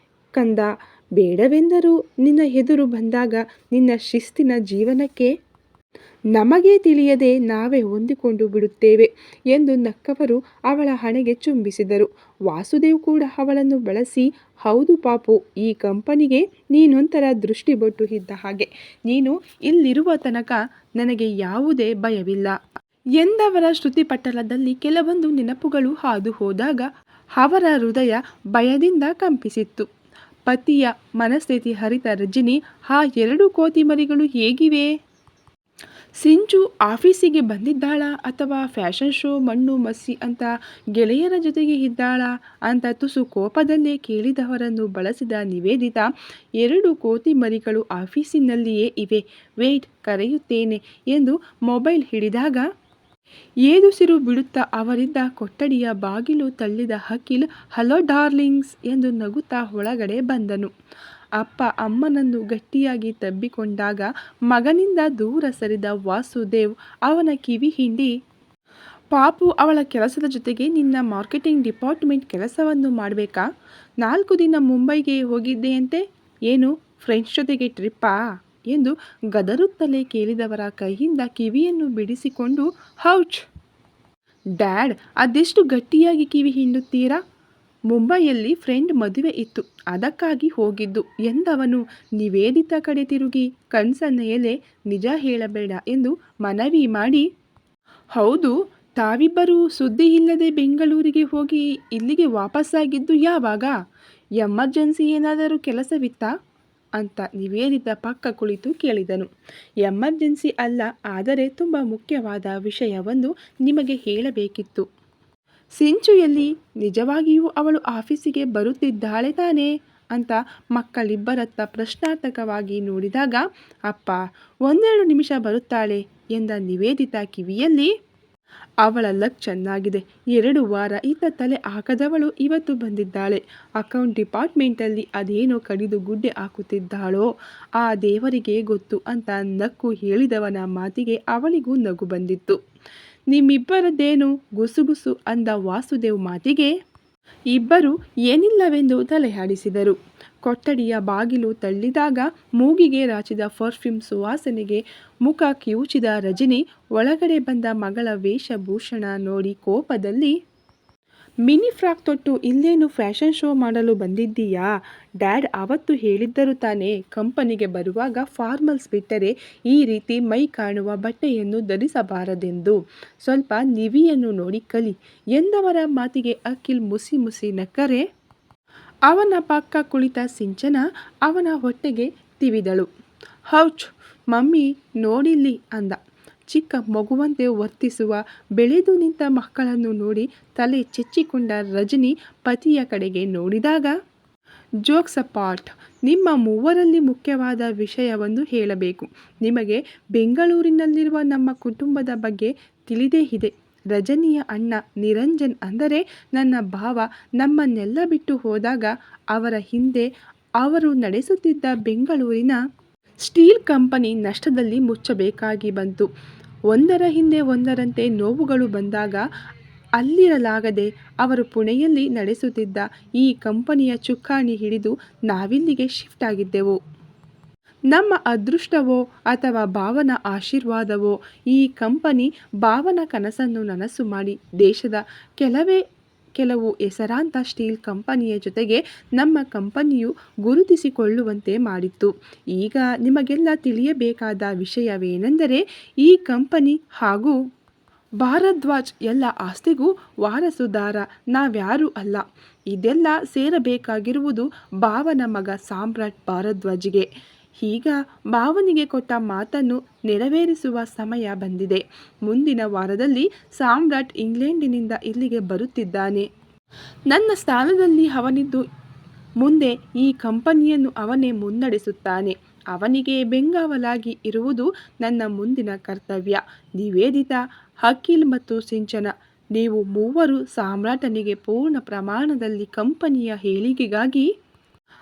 ಕಂದ. ಬೇಡವೆಂದರೂ ನಿನ್ನ ಎದುರು ಬಂದಾಗ ನಿನ್ನ ಶಿಸ್ತಿನ ಜೀವನಕ್ಕೆ ನಮಗೆ ತಿಳಿಯದೆ ನಾವೇ ಹೊಂದಿಕೊಂಡು ಬಿಡುತ್ತೇವೆ ಎಂದು ನಕ್ಕವರು ಅವಳ ಹಣೆಗೆ ಚುಂಬಿಸಿದರು. ವಾಸುದೇವ್ ಕೂಡ ಅವಳನ್ನು ಬಳಸಿ, ಹೌದು ಪಾಪು, ಈ ಕಂಪನಿಗೆ ನೀನೊಂಥರ ದೃಷ್ಟಿಬೊಟ್ಟು ಇದ್ದ ಹಾಗೆ. ನೀನು ಇಲ್ಲಿರುವ ತನಕ ನನಗೆ ಯಾವುದೇ ಭಯವಿಲ್ಲ ಎಂದವರ ಶ್ರುತಿಪಟಲದಲ್ಲಿ ಕೆಲವೊಂದು ನೆನಪುಗಳು ಹಾದು ಹೋದಾಗ ಅವರ ಹೃದಯ ಭಯದಿಂದ ಕಂಪಿಸಿತ್ತು. ಪತಿಯ ಮನಸ್ಥಿತಿ ಅರಿತ ರಜನಿ, ಆ 2 ಕೋತಿ ಮರಿಗಳು ಹೇಗಿವೆ? ಸಿಂಚು ಆಫೀಸಿಗೆ ಬಂದಿದ್ದಾಳಾ ಅಥವಾ ಫ್ಯಾಷನ್ ಶೋ ಮಣ್ಣು ಮಸಿ ಅಂತ ಗೆಳೆಯರ ಜೊತೆಗೆ ಇದ್ದಾಳಾ ಅಂತ ತುಸು ಕೋಪದಲ್ಲೇ ಕೇಳಿದವರನ್ನು ಬಳಸಿದ ನಿವೇದಿತಾ, 2 ಕೋತಿ ಮರಿಗಳು ಆಫೀಸಿನಲ್ಲಿಯೇ ಇವೆ, ವೇಟ್, ಕರೆಯುತ್ತೇನೆ ಎಂದು ಮೊಬೈಲ್ ಹಿಡಿದಾಗ ಏದುಸಿರು ಬಿಡುತ್ತಾ ಅವರಿದ್ದ ಕೊಠಡಿಯ ಬಾಗಿಲು ತಳ್ಳಿದ ಅಖಿಲ್, ಹಲೋ ಡಾರ್ಲಿಂಗ್ಸ್ ಎಂದು ನಗುತ್ತಾ ಒಳಗಡೆ ಬಂದನು. ಅಪ್ಪ ಅಮ್ಮನನ್ನು ಗಟ್ಟಿಯಾಗಿ ತಬ್ಬಿಕೊಂಡಾಗ ಮಗನಿಂದ ದೂರ ಸರಿದ ವಾಸುದೇವ್ ಅವನ ಕಿವಿ ಹಿಂಡಿ, ಪಾಪು ಅವಳ ಕೆಲಸದ ಜೊತೆಗೆ ನಿನ್ನ ಮಾರ್ಕೆಟಿಂಗ್ ಡಿಪಾರ್ಟ್ಮೆಂಟ್ ಕೆಲಸವನ್ನು ಮಾಡಬೇಕಾ? 4 ದಿನ ಮುಂಬೈಗೆ ಹೋಗಿದ್ದೆಯಂತೆ, ಏನು ಫ್ರೆಂಡ್ಸ್ ಜೊತೆಗೆ ಟ್ರಿಪ್ಪಾ ಎಂದು ಗದರುತ್ತಲೇ ಕೇಳಿದವರ ಕೈಯಿಂದ ಕಿವಿಯನ್ನು ಬಿಡಿಸಿಕೊಂಡು, ಹೌಚ್ ಡ್ಯಾಡ್, ಅದೆಷ್ಟು ಗಟ್ಟಿಯಾಗಿ ಕಿವಿ ಹಿಂಡುತ್ತೀರಾ? ಮುಂಬೈಯಲ್ಲಿ ಫ್ರೆಂಡ್ ಮದುವೆ ಇತ್ತು, ಅದಕ್ಕಾಗಿ ಹೋಗಿದ್ದು ಎಂದವನು ನಿವೇದಿತಾ ಕಡೆ ತಿರುಗಿ ಕಣ್ಸನ್ನೆಯಲ್ಲೇ ನಿಜ ಹೇಳಬೇಡ ಎಂದು ಮನವಿ ಮಾಡಿ, ಹೌದು, ತಾವಿಬ್ಬರೂ ಸುದ್ದಿ ಇಲ್ಲದೆ ಬೆಂಗಳೂರಿಗೆ ಹೋಗಿ ಇಲ್ಲಿಗೆ ವಾಪಸ್ಸಾಗಿದ್ದು ಯಾವಾಗ? ಎಮರ್ಜೆನ್ಸಿ ಏನಾದರೂ ಕೆಲಸವಿತ್ತಾ ಅಂತ ನಿವೇದಿತಾ ಪಕ್ಕ ಕುಳಿತು ಕೇಳಿದನು. ಎಮರ್ಜೆನ್ಸಿ ಅಲ್ಲ, ಆದರೆ ತುಂಬ ಮುಖ್ಯವಾದ ವಿಷಯವೊಂದು ನಿಮಗೆ ಹೇಳಬೇಕಿತ್ತು. ಸಿಂಚು ಎಲ್ಲಿ? ನಿಜವಾಗಿಯೂ ಅವಳು ಆಫೀಸಿಗೆ ಬರುತ್ತಿದ್ದಾಳೆ ತಾನೇ ಅಂತ ಮಕ್ಕಳಿಬ್ಬರತ್ತ ಪ್ರಶ್ನಾರ್ಥಕವಾಗಿ ನೋಡಿದಾಗ, ಅಪ್ಪ, 1-2 ನಿಮಿಷ ಬರುತ್ತಾಳೆ ಎಂದ ನಿವೇದಿತಾ ಕಿವಿಯಲ್ಲಿ, ಅವಳ ಲಕ್ ಚೆನ್ನಾಗಿದೆ, 2 ವಾರ ಈತ ತಲೆ ಹಾಕದವಳು ಇವತ್ತು ಬಂದಿದ್ದಾಳೆ. ಅಕೌಂಟ್ ಡಿಪಾರ್ಟ್ಮೆಂಟಲ್ಲಿ ಅದೇನೋ ಕಡಿದು ಗುಡ್ಡೆ ಹಾಕುತ್ತಿದ್ದಾಳೋ ಆ ದೇವರಿಗೆ ಗೊತ್ತು ಅಂತ ನಕ್ಕು ಹೇಳಿದವನ ಮಾತಿಗೆ ಅವಳಿಗೂ ನಗು ಬಂದಿತ್ತು. ನಿಮ್ಮಿಬ್ಬರದ್ದೇನು ಗುಸುಗುಸು ಅಂದ ವಾಸುದೇವ್ ಮಾತಿಗೆ ಇಬ್ಬರು ಏನಿಲ್ಲವೆಂದು ತಲೆಯಾಡಿಸಿದರು. ಕೊಠಡಿಯ ಬಾಗಿಲು ತಳ್ಳಿದಾಗ ಮೂಗಿಗೆ ರಾಚಿದ ಪರ್ಫ್ಯೂಮ್ ಸುವಾಸನೆಗೆ ಮುಖ ಕಿವುಚಿದ ರಜನಿ ಒಳಗಡೆ ಬಂದ ಮಗಳ ವೇಷಭೂಷಣ ನೋಡಿ ಕೋಪದಲ್ಲಿ, ಮಿನಿ ಫ್ರಾಕ್ ತೊಟ್ಟು ಇಲ್ಲೇನು ಫ್ಯಾಷನ್ ಶೋ ಮಾಡಲು ಬಂದಿದ್ದೀಯಾ? ಡ್ಯಾಡ್ ಅವತ್ತು ಹೇಳಿದ್ದರು ತಾನೇ, ಕಂಪನಿಗೆ ಬರುವಾಗ ಫಾರ್ಮಲ್ಸ್ ಬಿಟ್ಟರೆ ಈ ರೀತಿ ಮೈ ಕಾಣುವ ಬಟ್ಟೆಯನ್ನು ಧರಿಸಬಾರದೆಂದು. ಸ್ವಲ್ಪ ನಿವಿಯನ್ನು ನೋಡಿ ಕಲಿ ಎಂದವರ ಮಾತಿಗೆ ಅಖಿಲ್ ಮುಸಿ ಮುಸಿ ನಕ್ಕರೆ ಅವನ ಪಕ್ಕ ಕುಳಿತ ಸಿಂಚನ ಅವನ ಹೊಟ್ಟೆಗೆ ತಿವಿದಳು. ಹೌಚ್ ಮಮ್ಮಿ, ನೋಡಿಲ್ಲಿ ಅಂದ. ಚಿಕ್ಕ ಮಗುವಂತೆ ವರ್ತಿಸುವ ಬೆಳೆದು ನಿಂತ ಮಕ್ಕಳನ್ನು ನೋಡಿ ತಲೆ ಚೆಚ್ಚಿಕೊಂಡ ರಜನಿ ಪತಿಯ ಕಡೆಗೆ ನೋಡಿದಾಗ, ಜೋಕ್ಸ್ ಅಪಾರ್ಟ್, ನಿಮ್ಮ ಮೂವರಲ್ಲಿ ಮುಖ್ಯವಾದ ವಿಷಯವೊಂದು ಹೇಳಬೇಕು. ನಿಮಗೆ ಬೆಂಗಳೂರಿನಲ್ಲಿರುವ ನಮ್ಮ ಕುಟುಂಬದ ಬಗ್ಗೆ ತಿಳಿದೇ ಇದೆ. ರಜನಿಯ ಅಣ್ಣ ನಿರಂಜನ್ ಅಂದರೆ ನನ್ನ ಭಾವ ನಮ್ಮನ್ನೆಲ್ಲ ಬಿಟ್ಟು ಹೋದಾಗ ಅವರ ಹಿಂದೆ ಅವರು ನಡೆಸುತ್ತಿದ್ದ ಬೆಂಗಳೂರಿನ ಸ್ಟೀಲ್ ಕಂಪನಿ ನಷ್ಟದಲ್ಲಿ ಮುಚ್ಚಬೇಕಾಗಿ ಬಂತು. ಒಂದರ ಹಿಂದೆ ಒಂದರಂತೆ ನೋವುಗಳು ಬಂದಾಗ ಅಲ್ಲಿರಲಾಗದೆ ಅವರು ಪುಣೆಯಲ್ಲಿ ನಡೆಸುತ್ತಿದ್ದ ಈ ಕಂಪನಿಯ ಚುಕ್ಕಾಣಿ ಹಿಡಿದು ನಾವಿಲ್ಲಿಗೆ ಶಿಫ್ಟ್ ಆಗಿದ್ದೆವು. ನಮ್ಮ ಅದೃಷ್ಟವೋ ಅಥವಾ ಭಾವನ ಆಶೀರ್ವಾದವೋ ಈ ಕಂಪನಿ ಭಾವನ ಕನಸನ್ನು ನನಸು ಮಾಡಿ ದೇಶದ ಕೆಲವೇ ಕೆಲವು ಹೆಸರಾಂತ ಸ್ಟೀಲ್ ಕಂಪನಿಯ ಜೊತೆಗೆ ನಮ್ಮ ಕಂಪನಿಯು ಗುರುತಿಸಿಕೊಳ್ಳುವಂತೆ ಮಾಡಿತ್ತು. ಈಗ ನಿಮಗೆಲ್ಲ ತಿಳಿಯಬೇಕಾದ ವಿಷಯವೇನೆಂದರೆ ಈ ಕಂಪನಿ ಹಾಗೂ ಭಾರದ್ವಾಜ್ ಎಲ್ಲ ಆಸ್ತಿಗೂ ವಾರಸುದಾರ ನಾವ್ಯಾರೂ ಅಲ್ಲ. ಇದೆಲ್ಲ ಸೇರಬೇಕಾಗಿರುವುದು ಭಾವನ ಮಗ ಸಾಮ್ರಾಟ್ ಭಾರದ್ವಾಜ್ಗೆ. ಈಗ ಭಾವನಿಗೆ ಕೊಟ್ಟ ಮಾತನ್ನು ನೆರವೇರಿಸುವ ಸಮಯ ಬಂದಿದೆ. ಮುಂದಿನ ವಾರದಲ್ಲಿ ಸಾಮ್ರಾಟ್ ಇಂಗ್ಲೆಂಡಿನಿಂದ ಇಲ್ಲಿಗೆ ಬರುತ್ತಿದ್ದಾನೆ. ನನ್ನ ಸ್ಥಾನದಲ್ಲಿ ಅವನಿದ್ದು ಮುಂದೆ ಈ ಕಂಪನಿಯನ್ನು ಅವನೇ ಮುನ್ನಡೆಸುತ್ತಾನೆ. ಅವನಿಗೆ ಬೆಂಗಾವಲಾಗಿ ಇರುವುದು ನನ್ನ ಮುಂದಿನ ಕರ್ತವ್ಯ. ನಿವೇದಿತಾ, ಅಖಿಲ್ ಮತ್ತು ಸಿಂಚನ, ನೀವು ಮೂವರು ಸಾಮ್ರಾಟನಿಗೆ ಪೂರ್ಣ ಪ್ರಮಾಣದಲ್ಲಿ ಕಂಪನಿಯ ಏಳಿಗೆಗಾಗಿ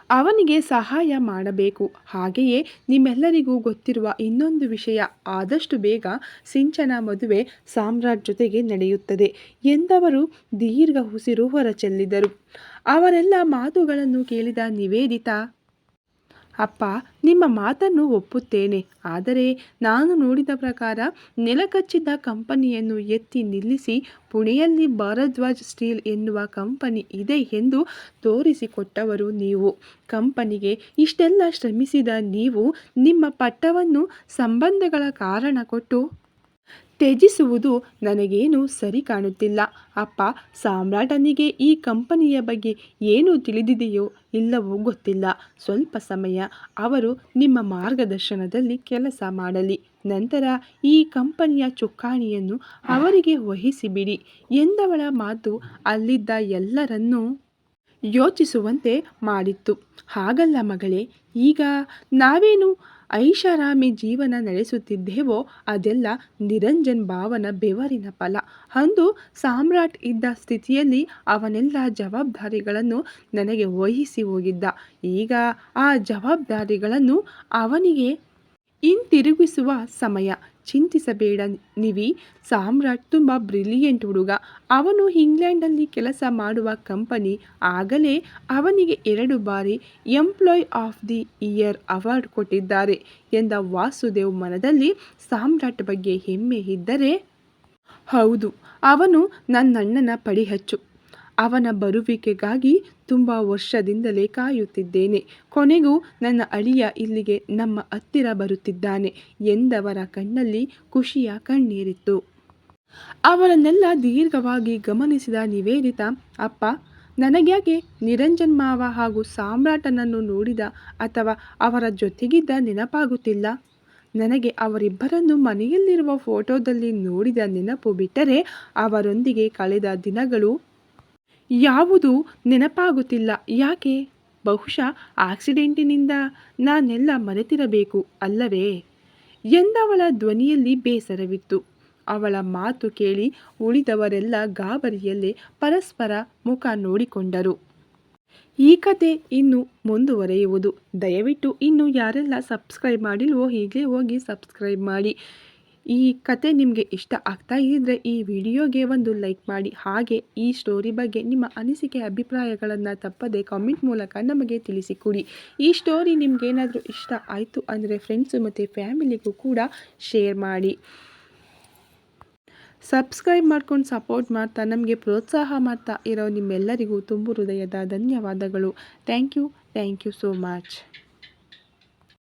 ಅವನಿಗೆ ಸಹಾಯ ಮಾಡಬೇಕು. ಹಾಗೆಯೇ ನಿಮ್ಮೆಲ್ಲರಿಗೂ ಗೊತ್ತಿರುವ ಇನ್ನೊಂದು ವಿಷಯ, ಆದಷ್ಟು ಬೇಗ ಸಿಂಚನ ಮದುವೆ ಸಾಮ್ರಾಟ್ ಜೊತೆಗೆ ನಡೆಯುತ್ತದೆ ಎಂದವರು ದೀರ್ಘ ಉಸಿರು ಹೊರಚೆಲ್ಲಿದರು. ಅವರೆಲ್ಲ ಮಾತುಗಳನ್ನು ಕೇಳಿದ ನಿವೇದಿತಾ, ಅಪ್ಪ, ನಿಮ್ಮ ಮಾತನ್ನು ಒಪ್ಪುತ್ತೇನೆ. ಆದರೆ ನಾನು ನೋಡಿದ ಪ್ರಕಾರ ನೆಲಕಚ್ಚಿದ ಕಂಪನಿಯನ್ನು ಎತ್ತಿ ನಿಲ್ಲಿಸಿ ಪುಣೆಯಲ್ಲಿ ಭಾರದ್ವಾಜ್ ಸ್ಟೀಲ್ ಎನ್ನುವ ಕಂಪನಿ ಇದೆ ಎಂದು ತೋರಿಸಿಕೊಟ್ಟವರು ನೀವು. ಕಂಪನಿಗೆ ಇಷ್ಟೆಲ್ಲ ಶ್ರಮಿಸಿದ ನೀವು ನಿಮ್ಮ ಪಟ್ಟವನ್ನು ಸಂಬಂಧಗಳ ಕಾರಣ ಕೊಟ್ಟು ತ್ಯಜಿಸುವುದು ನನಗೇನು ಸರಿ ಕಾಣುತ್ತಿಲ್ಲ. ಅಪ್ಪ, ಸಾಮ್ರಾಟನಿಗೆ ಈ ಕಂಪನಿಯ ಬಗ್ಗೆ ಏನು ತಿಳಿದಿದೆಯೋ ಇಲ್ಲವೋ ಗೊತ್ತಿಲ್ಲ. ಸ್ವಲ್ಪ ಸಮಯ ಅವರು ನಿಮ್ಮ ಮಾರ್ಗದರ್ಶನದಲ್ಲಿ ಕೆಲಸ ಮಾಡಲಿ. ನಂತರ ಈ ಕಂಪನಿಯ ಚುಕ್ಕಾಣಿಯನ್ನು ಅವರಿಗೆ ವಹಿಸಿಬಿಡಿ ಎಂದವಳ ಮಾತು ಅಲ್ಲಿದ್ದ ಎಲ್ಲರನ್ನೂ ಯೋಚಿಸುವಂತೆ ಮಾಡಿತ್ತು. ಹಾಗಲ್ಲ ಮಗಳೇ, ಈಗ ನಾವೇನು ಐಷಾರಾಮಿ ಜೀವನ ನಡೆಸುತ್ತಿದ್ದೇವೋ ಅದೆಲ್ಲ ನಿರಂಜನ್ ಭಾವನ ಬೆವರಿನ ಫಲ. ಅಂದು ಸಾಮ್ರಾಟ್ ಇದ್ದ ಸ್ಥಿತಿಯಲ್ಲಿ ಅವನೆಲ್ಲ ಜವಾಬ್ದಾರಿಗಳನ್ನು ನನಗೆ ವಹಿಸಿ ಹೋಗಿದ್ದ. ಈಗ ಆ ಜವಾಬ್ದಾರಿಗಳನ್ನು ಅವನಿಗೆ ಹಿಂತಿರುಗಿಸುವ ಸಮಯ. ಚಿಂತಿಸಬೇಡ ನಿವಿ, ಸಾಮ್ರಾಟ್ ತುಂಬ ಬ್ರಿಲಿಯಂಟ್ ಹುಡುಗ. ಅವನು ಇಂಗ್ಲೆಂಡಲ್ಲಿ ಕೆಲಸ ಮಾಡುವ ಕಂಪನಿ ಆಗಲೇ ಅವನಿಗೆ 2 ಬಾರಿ employee of the year award ಕೊಟ್ಟಿದ್ದಾರೆ ಎಂದ ವಾಸುದೇವ್ ಮನದಲ್ಲಿ ಸಾಮ್ರಾಟ್ ಬಗ್ಗೆ ಹೆಮ್ಮೆ ಇದ್ದರೆ, ಹೌದು, ಅವನು ನನ್ನಣ್ಣನ ಪಡಿಹಚ್ಚು. ಅವನ ಬರುವಿಕೆಗಾಗಿ ತುಂಬ ವರ್ಷದಿಂದಲೇ ಕಾಯುತ್ತಿದ್ದೇನೆ. ಕೊನೆಗೂ ನನ್ನ ಅಳಿಯ ಇಲ್ಲಿಗೆ ನಮ್ಮ ಹತ್ತಿರ ಬರುತ್ತಿದ್ದಾನೆ ಎಂದವರ ಕಣ್ಣಲ್ಲಿ ಖುಷಿಯ ಕಣ್ಣೀರಿತ್ತು. ಅವರನ್ನೆಲ್ಲ ದೀರ್ಘವಾಗಿ ಗಮನಿಸಿದ ನಿವೇದಿತಾ, ಅಪ್ಪ, ನನಗ್ಯಾಕೆ ನಿರಂಜನ್ ಮಾವ ಹಾಗೂ ಸಾಮ್ರಾಟನನ್ನು ನೋಡಿದ ಅಥವಾ ಅವರ ಜೊತೆಗಿದ್ದ ನೆನಪಾಗುತ್ತಿಲ್ಲ? ನನಗೆ ಅವರಿಬ್ಬರನ್ನು ಮನೆಯಲ್ಲಿರುವ ಫೋಟೋದಲ್ಲಿ ನೋಡಿದ ನೆನಪು ಬಿಟ್ಟರೆ ಅವರೊಂದಿಗೆ ಕಳೆದ ದಿನಗಳು ಯಾವುದೂ ನೆನಪಾಗುತ್ತಿಲ್ಲ. ಯಾಕೆ? ಬಹುಶಃ ಆಕ್ಸಿಡೆಂಟಿನಿಂದ ನಾನೆಲ್ಲ ಮರೆತಿರಬೇಕು ಅಲ್ಲವೇ ಎಂದವಳ ಧ್ವನಿಯಲ್ಲಿ ಬೇಸರವಿತ್ತು. ಅವಳ ಮಾತು ಕೇಳಿ ಉಳಿದವರೆಲ್ಲ ಗಾಬರಿಯಲ್ಲೇ ಪರಸ್ಪರ ಮುಖ ನೋಡಿಕೊಂಡರು. ಈ ಕತೆ ಇನ್ನು ಮುಂದುವರೆಯುವುದು. ದಯವಿಟ್ಟು ಇನ್ನು ಯಾರೆಲ್ಲ ಸಬ್ಸ್ಕ್ರೈಬ್ ಮಾಡಿಲ್ವೋ ಈಗಲೇ ಹೋಗಿ ಸಬ್ಸ್ಕ್ರೈಬ್ ಮಾಡಿ. ಈ ಕತೆ ನಿಮಗೆ ಇಷ್ಟ ಆಗ್ತಾ ಇದ್ದರೆ ಈ ವಿಡಿಯೋಗೆ ಒಂದು ಲೈಕ್ ಮಾಡಿ. ಹಾಗೆ ಈ ಸ್ಟೋರಿ ಬಗ್ಗೆ ನಿಮ್ಮ ಅನಿಸಿಕೆ ಅಭಿಪ್ರಾಯಗಳನ್ನು ತಪ್ಪದೆ ಕಾಮೆಂಟ್ ಮೂಲಕ ನಮಗೆ ತಿಳಿಸಿಕೊಡಿ. ಈ ಸ್ಟೋರಿ ನಿಮಗೇನಾದರೂ ಇಷ್ಟ ಆಯಿತು ಅಂದರೆ ಫ್ರೆಂಡ್ಸು ಮತ್ತು ಫ್ಯಾಮಿಲಿಗೂ ಕೂಡ ಶೇರ್ ಮಾಡಿ. ಸಬ್ಸ್ಕ್ರೈಬ್ ಮಾಡ್ಕೊಂಡು ಸಪೋರ್ಟ್ ಮಾಡ್ತಾ ನಮಗೆ ಪ್ರೋತ್ಸಾಹ ಮಾಡ್ತಾ ಇರೋ ನಿಮ್ಮೆಲ್ಲರಿಗೂ ತುಂಬು ಹೃದಯದ ಧನ್ಯವಾದಗಳು. Thank you so much.